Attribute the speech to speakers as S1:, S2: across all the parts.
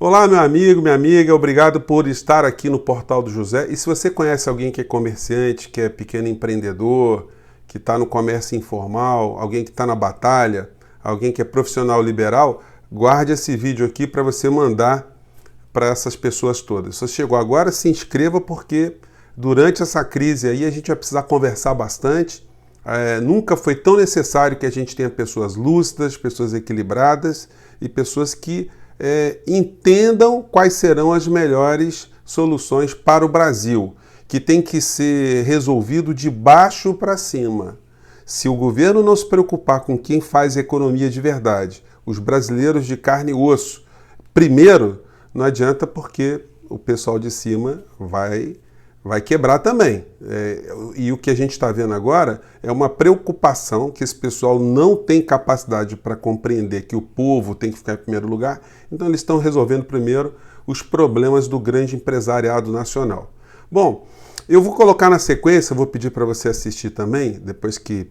S1: Olá, meu amigo, minha amiga, obrigado por estar aqui no Portal do José. E se você conhece alguém que é comerciante, que é pequeno empreendedor, que está no comércio informal, alguém que está na batalha, alguém que é profissional liberal, guarde esse vídeo aqui para você mandar para essas pessoas todas. Se você chegou agora, se inscreva porque durante essa crise aí a gente vai precisar conversar bastante. Nunca foi tão necessário que a gente tenha pessoas lúcidas, pessoas equilibradas e pessoas que entendam quais serão as melhores soluções para o Brasil, que tem que ser resolvido de baixo para cima. Se o governo não se preocupar com quem faz economia de verdade, os brasileiros de carne e osso, primeiro, não adianta porque o pessoal de cima vai quebrar também. E o que a gente está vendo agora é uma preocupação que esse pessoal não tem capacidade para compreender que o povo tem que ficar em primeiro lugar, então eles estão resolvendo primeiro os problemas do grande empresariado nacional. Bom, eu vou colocar na sequência, vou pedir para você assistir também, depois que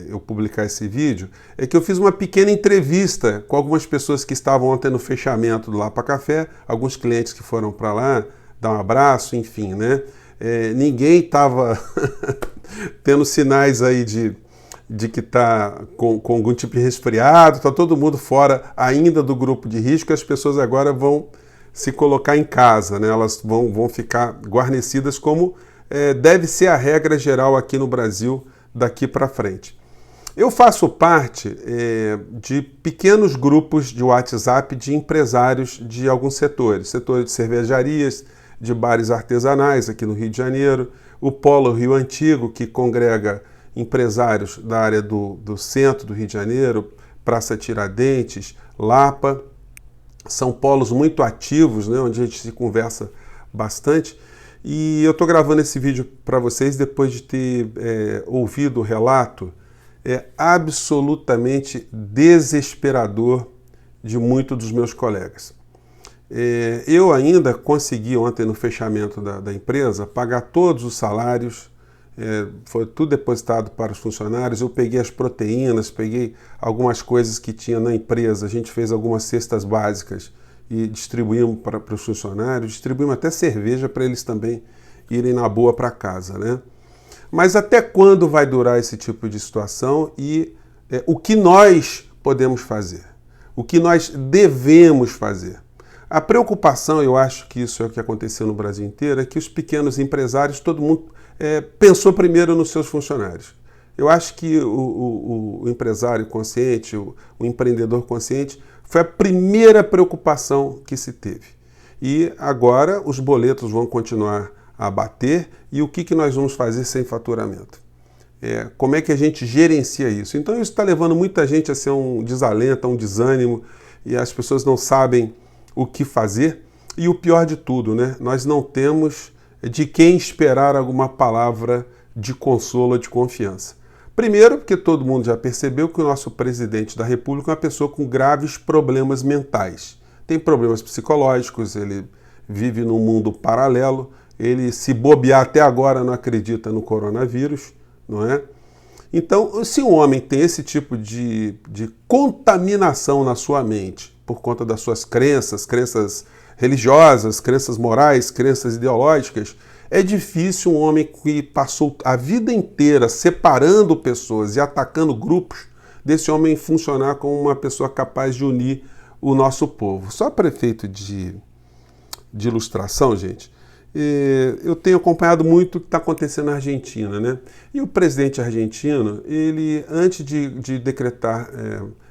S1: eu publicar esse vídeo, é que eu fiz uma pequena entrevista com algumas pessoas que estavam ontem no fechamento do Lapa Café, alguns clientes que foram para lá, dar um abraço, enfim, né? Ninguém estava tendo sinais aí de que está com algum tipo de resfriado, está todo mundo fora ainda do grupo de risco, as pessoas agora vão se colocar em casa, né? Elas vão ficar guarnecidas como deve ser a regra geral aqui no Brasil daqui para frente. Eu faço parte de pequenos grupos de WhatsApp de empresários de alguns setores, setor de cervejarias, de bares artesanais aqui no Rio de Janeiro, o Polo Rio Antigo, que congrega empresários da área do centro do Rio de Janeiro, Praça Tiradentes, Lapa. São polos muito ativos, né, onde a gente se conversa bastante. E eu estou gravando esse vídeo para vocês depois de ter ouvido o relato absolutamente desesperador de muitos dos meus colegas. Eu ainda consegui ontem no fechamento da empresa pagar todos os salários, foi tudo depositado para os funcionários, eu peguei as proteínas, peguei algumas coisas que tinha na empresa, a gente fez algumas cestas básicas e distribuímos para os funcionários, distribuímos até cerveja para eles também irem na boa para casa, né? Mas até quando vai durar esse tipo de situação e o que nós podemos fazer? O que nós devemos fazer? A preocupação, eu acho que isso é o que aconteceu no Brasil inteiro, é que os pequenos empresários, todo mundo pensou primeiro nos seus funcionários. Eu acho que o empresário consciente, o empreendedor consciente, foi a primeira preocupação que se teve. E agora os boletos vão continuar a bater e o que nós vamos fazer sem faturamento? Como é que a gente gerencia isso? Então isso está levando muita gente a ser um desalento, a um desânimo, e as pessoas não sabem o que fazer. E o pior de tudo, né? Nós não temos de quem esperar alguma palavra de consolo, de confiança. Primeiro, porque todo mundo já percebeu que o nosso presidente da República é uma pessoa com graves problemas mentais. Tem problemas psicológicos, ele vive num mundo paralelo, ele, se bobear até agora, não acredita no coronavírus, não é? Então, se um homem tem esse tipo de contaminação na sua mente, por conta das suas crenças religiosas, crenças morais, crenças ideológicas, é difícil um homem que passou a vida inteira separando pessoas e atacando grupos, desse homem funcionar como uma pessoa capaz de unir o nosso povo. Só para efeito de ilustração, gente, eu tenho acompanhado muito o que está acontecendo na Argentina, né? E o presidente argentino, ele, antes de decretar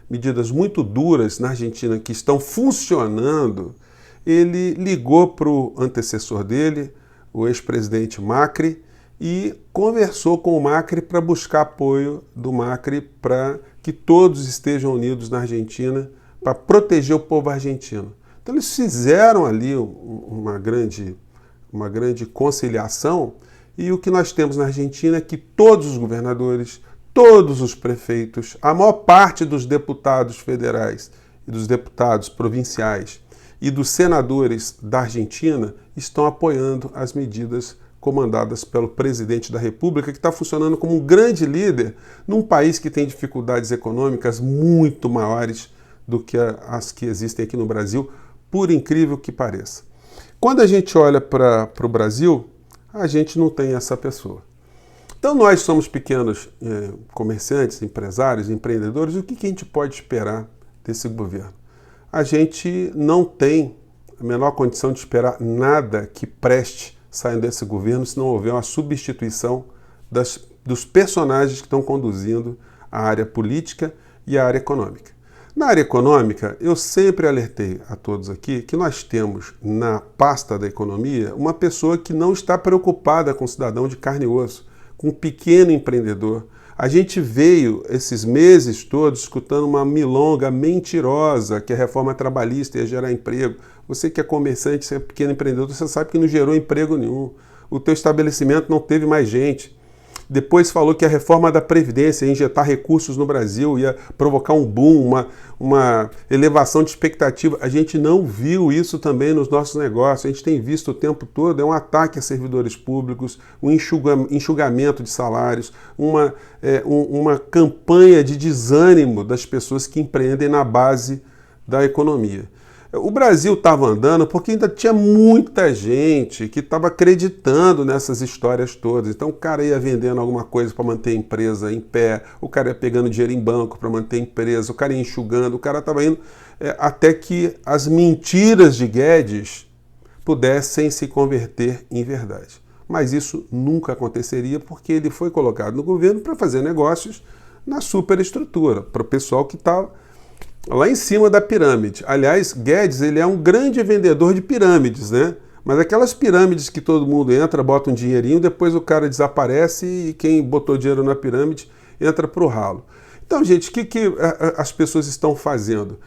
S1: medidas muito duras na Argentina que estão funcionando, ele ligou para o antecessor dele, o ex-presidente Macri, e conversou com o Macri para buscar apoio do Macri para que todos estejam unidos na Argentina para proteger o povo argentino. Então eles fizeram ali uma grande conciliação, e o que nós temos na Argentina é que todos os governadores, todos os prefeitos, a maior parte dos deputados federais e dos deputados provinciais e dos senadores da Argentina estão apoiando as medidas comandadas pelo presidente da República, que está funcionando como um grande líder num país que tem dificuldades econômicas muito maiores do que as que existem aqui no Brasil, por incrível que pareça. Quando a gente olha para o Brasil, a gente não tem essa pessoa. Então nós somos pequenos comerciantes, empresários, empreendedores, o que a gente pode esperar desse governo? A gente não tem a menor condição de esperar nada que preste saindo desse governo se não houver uma substituição dos personagens que estão conduzindo a área política e a área econômica. Na área econômica, eu sempre alertei a todos aqui que nós temos na pasta da economia uma pessoa que não está preocupada com o cidadão de carne e osso, com o pequeno empreendedor. A gente veio esses meses todos escutando uma milonga mentirosa que a reforma trabalhista ia gerar emprego. Você que é comerciante, você é pequeno empreendedor, você sabe que não gerou emprego nenhum. O teu estabelecimento não teve mais gente. Depois falou que a reforma da Previdência ia injetar recursos no Brasil, ia provocar um boom, uma elevação de expectativa. A gente não viu isso também nos nossos negócios. A gente tem visto o tempo todo, é um ataque a servidores públicos, um enxugamento de salários, uma campanha de desânimo das pessoas que empreendem na base da economia. O Brasil estava andando porque ainda tinha muita gente que estava acreditando nessas histórias todas. Então o cara ia vendendo alguma coisa para manter a empresa em pé, o cara ia pegando dinheiro em banco para manter a empresa, o cara ia enxugando, o cara estava indo até que as mentiras de Guedes pudessem se converter em verdade. Mas isso nunca aconteceria porque ele foi colocado no governo para fazer negócios na superestrutura, para o pessoal que estava lá em cima da pirâmide. Aliás, Guedes, ele é um grande vendedor de pirâmides, né? Mas aquelas pirâmides que todo mundo entra, bota um dinheirinho, depois o cara desaparece e quem botou dinheiro na pirâmide entra pro ralo. Então, gente, o que as pessoas estão fazendo?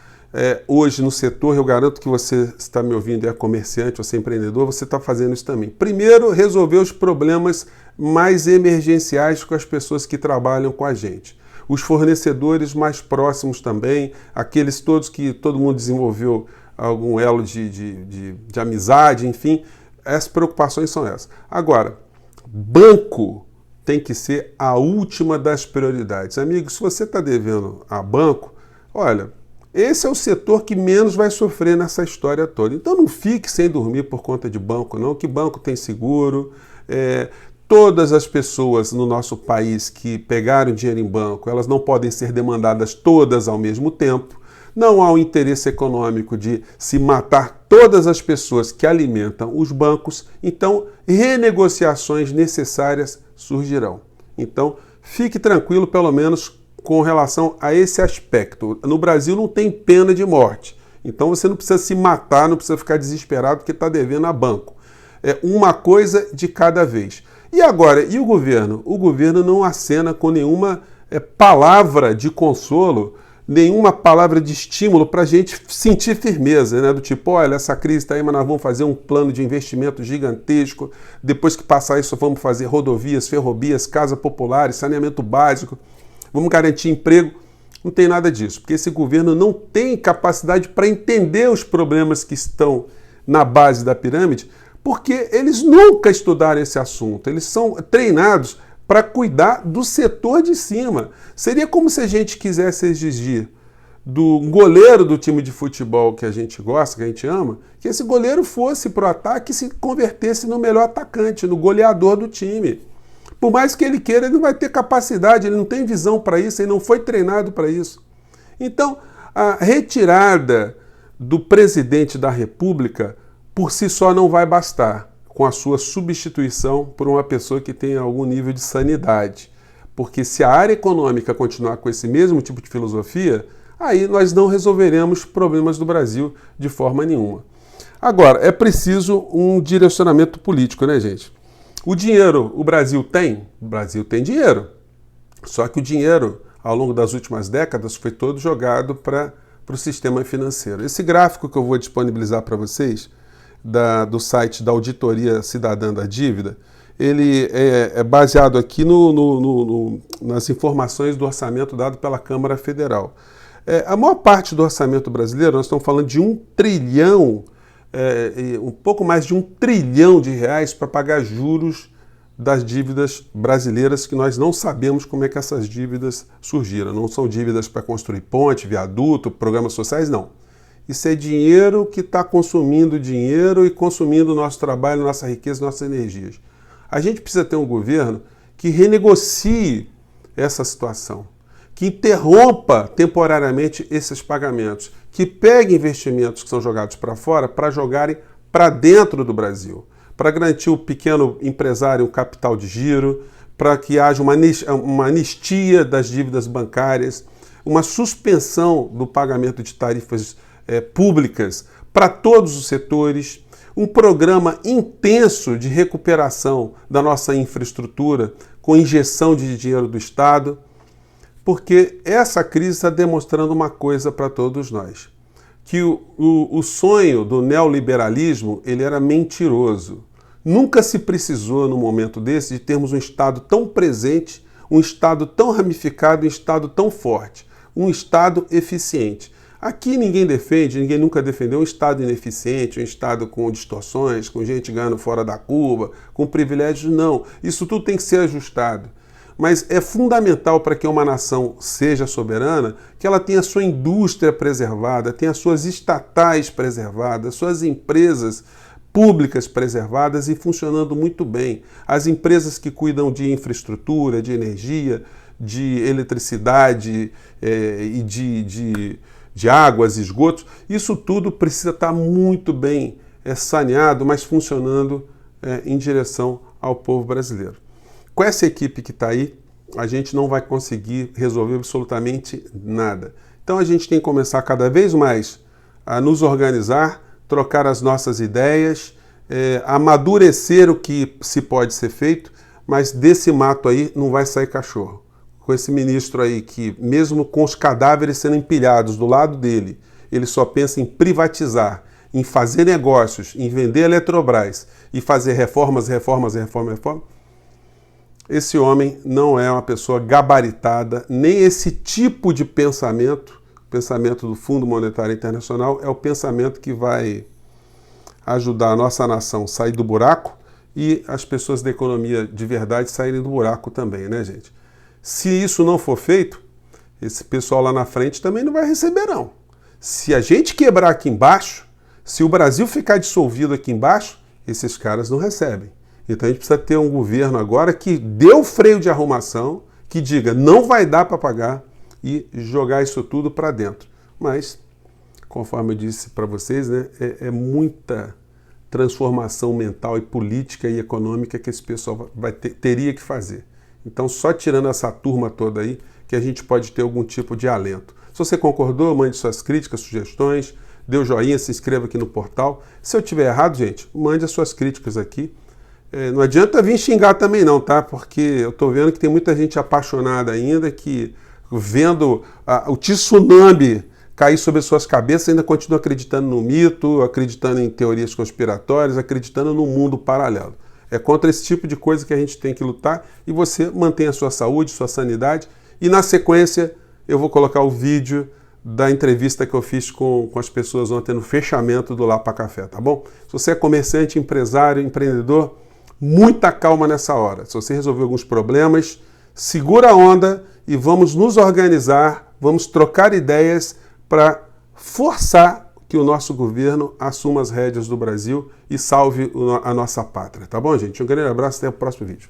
S1: Hoje no setor, eu garanto que você está me ouvindo, é comerciante, você é empreendedor, você está fazendo isso também. Primeiro, resolver os problemas mais emergenciais com as pessoas que trabalham com a gente. Os fornecedores mais próximos também, aqueles todos que todo mundo desenvolveu algum elo de amizade, enfim, as preocupações são essas. Agora, banco tem que ser a última das prioridades. Amigo, se você está devendo a banco, olha, esse é o setor que menos vai sofrer nessa história toda. Então não fique sem dormir por conta de banco, não, que banco tem seguro. Todas as pessoas no nosso país que pegaram dinheiro em banco, elas não podem ser demandadas todas ao mesmo tempo. Não há um interesse econômico de se matar todas as pessoas que alimentam os bancos. Então, renegociações necessárias surgirão. Então, fique tranquilo, pelo menos com relação a esse aspecto. No Brasil não tem pena de morte. Então, você não precisa se matar, não precisa ficar desesperado porque está devendo a banco. É uma coisa de cada vez. E agora, e o governo? O governo não acena com nenhuma palavra de consolo, nenhuma palavra de estímulo para a gente sentir firmeza, né? Do tipo, olha, essa crise está aí, mas nós vamos fazer um plano de investimento gigantesco, depois que passar isso vamos fazer rodovias, ferrovias, casas populares, saneamento básico, vamos garantir emprego. Não tem nada disso, porque esse governo não tem capacidade para entender os problemas que estão na base da pirâmide, porque eles nunca estudaram esse assunto, eles são treinados para cuidar do setor de cima. Seria como se a gente quisesse exigir do goleiro do time de futebol que a gente gosta, que a gente ama, que esse goleiro fosse para o ataque e se convertesse no melhor atacante, no goleador do time. Por mais que ele queira, ele não vai ter capacidade, ele não tem visão para isso, ele não foi treinado para isso. Então, a retirada do presidente da República por si só não vai bastar, com a sua substituição por uma pessoa que tenha algum nível de sanidade. Porque se a área econômica continuar com esse mesmo tipo de filosofia, aí nós não resolveremos problemas do Brasil de forma nenhuma. Agora, é preciso um direcionamento político, né, gente? O dinheiro, o Brasil tem? O Brasil tem dinheiro. Só que o dinheiro, ao longo das últimas décadas, foi todo jogado para o sistema financeiro. Esse gráfico que eu vou disponibilizar para vocês, do site da Auditoria Cidadã da Dívida, ele é baseado aqui nas informações do orçamento dado pela Câmara Federal. A maior parte do orçamento brasileiro, nós estamos falando de 1 trilhão, um pouco mais de 1 trilhão de reais para pagar juros das dívidas brasileiras, que nós não sabemos como é que essas dívidas surgiram. Não são dívidas para construir ponte, viaduto, programas sociais, não. Isso é dinheiro que está consumindo dinheiro e consumindo nosso trabalho, nossa riqueza, nossas energias. A gente precisa ter um governo que renegocie essa situação, que interrompa temporariamente esses pagamentos, que pegue investimentos que são jogados para fora para jogarem para dentro do Brasil, para garantir o pequeno empresário um capital de giro, para que haja uma anistia das dívidas bancárias, uma suspensão do pagamento de tarifas públicas para todos os setores, um programa intenso de recuperação da nossa infraestrutura com injeção de dinheiro do Estado, porque essa crise está demonstrando uma coisa para todos nós, que o sonho do neoliberalismo ele era mentiroso. Nunca se precisou, num momento desse, de termos um Estado tão presente, um Estado tão ramificado, um Estado tão forte, um Estado eficiente. Aqui ninguém defende, ninguém nunca defendeu um Estado ineficiente, um Estado com distorções, com gente ganhando fora da curva, com privilégios, não. Isso tudo tem que ser ajustado. Mas é fundamental para que uma nação seja soberana que ela tenha a sua indústria preservada, tenha as suas estatais preservadas, suas empresas públicas preservadas e funcionando muito bem. As empresas que cuidam de infraestrutura, de energia, de eletricidade e de águas e esgotos, isso tudo precisa estar muito bem saneado, mas funcionando em direção ao povo brasileiro. Com essa equipe que está aí, a gente não vai conseguir resolver absolutamente nada. Então a gente tem que começar cada vez mais a nos organizar, trocar as nossas ideias, amadurecer o que se pode ser feito, mas desse mato aí não vai sair cachorro. Com esse ministro aí que, mesmo com os cadáveres sendo empilhados do lado dele, ele só pensa em privatizar, em fazer negócios, em vender a Eletrobras e fazer reformas. Esse homem não é uma pessoa gabaritada, nem esse tipo de pensamento, o pensamento do Fundo Monetário Internacional, é o pensamento que vai ajudar a nossa nação a sair do buraco e as pessoas da economia de verdade saírem do buraco também, né, gente? Se isso não for feito, esse pessoal lá na frente também não vai receber, não. Se a gente quebrar aqui embaixo, se o Brasil ficar dissolvido aqui embaixo, esses caras não recebem. Então a gente precisa ter um governo agora que dê o freio de arrumação, que diga não vai dar para pagar e jogar isso tudo para dentro. Mas, conforme eu disse para vocês, né, muita transformação mental e política e econômica que esse pessoal teria que fazer. Então, só tirando essa turma toda aí, que a gente pode ter algum tipo de alento. Se você concordou, mande suas críticas, sugestões, dê o joinha, se inscreva aqui no portal. Se eu tiver errado, gente, mande as suas críticas aqui. Não adianta vir xingar também não, tá? Porque eu tô vendo que tem muita gente apaixonada ainda, que vendo o tsunami cair sobre suas cabeças, ainda continua acreditando no mito, acreditando em teorias conspiratórias, acreditando no mundo paralelo. É contra esse tipo de coisa que a gente tem que lutar e você mantém a sua saúde, sua sanidade. E na sequência eu vou colocar o vídeo da entrevista que eu fiz com as pessoas ontem no fechamento do Lapa Café, tá bom? Se você é comerciante, empresário, empreendedor, muita calma nessa hora. Se você resolver alguns problemas, segura a onda e vamos nos organizar, vamos trocar ideias para forçar que o nosso governo assuma as rédeas do Brasil e salve a nossa pátria. Tá bom, gente? Um grande abraço e até o próximo vídeo.